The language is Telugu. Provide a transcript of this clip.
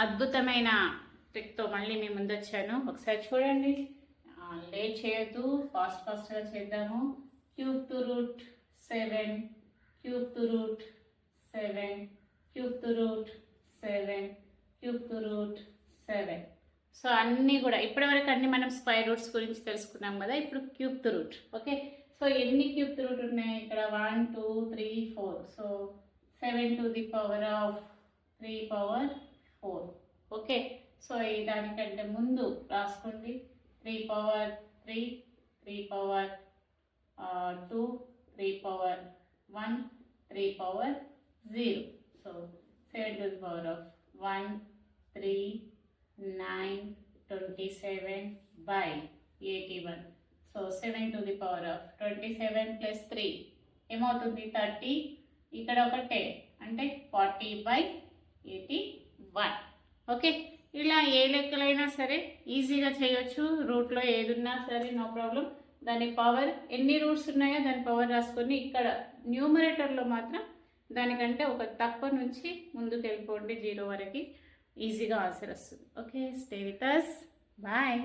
అద్భుతమైన ట్రిక్తో మళ్ళీ మీ ముందు వచ్చాను. ఒకసారి చూడండి. లేట్ చేయొద్దు, ఫాస్ట్గా చేద్దాము. Cube to root 7, cube to root 7, cube to root 7, cube to root 7. So అన్నీ కూడా ఇప్పటివరకు అన్నీ మనం స్క్వేర్ రూట్స్ గురించి తెలుసుకున్నాం కదా. ఇప్పుడు cube to root. Okay, so ఎన్ని క్యూబ్ టు రూట్ ఉన్నాయి ఇక్కడ? 1 2 3 4. So 7 to the power of 3 power 4. Okay, so దానికంటే ముందు రాసుకోండి. 3 power 3, 3 power 2, 3 power 1, 3 power 0. So 7 to the power of 1 3 9 27 by 81. So 7 to the power of 27 plus 3 ఏమవుతుంది? 30. ఇక్కడ ఒక 10 అంటే 40 by 81. ఓకే, ఇలా ఏ లెక్కలైనా సరే ఈజీగా చేయొచ్చు. రూట్లో ఏదున్నా సరే నో ప్రాబ్లం. దాని పవర్ ఎన్ని రూట్స్ ఉన్నాయో దాని పవర్ రాసుకొని ఇక్కడ న్యూమరేటర్లో మాత్రం దానికంటే ఒక తక్కువ నుంచి ముందుకు వెళ్ళిపోండి 0 వరకు. ఈజీగా ఆన్సర్ వస్తుంది. Okay, stay with us. Bye.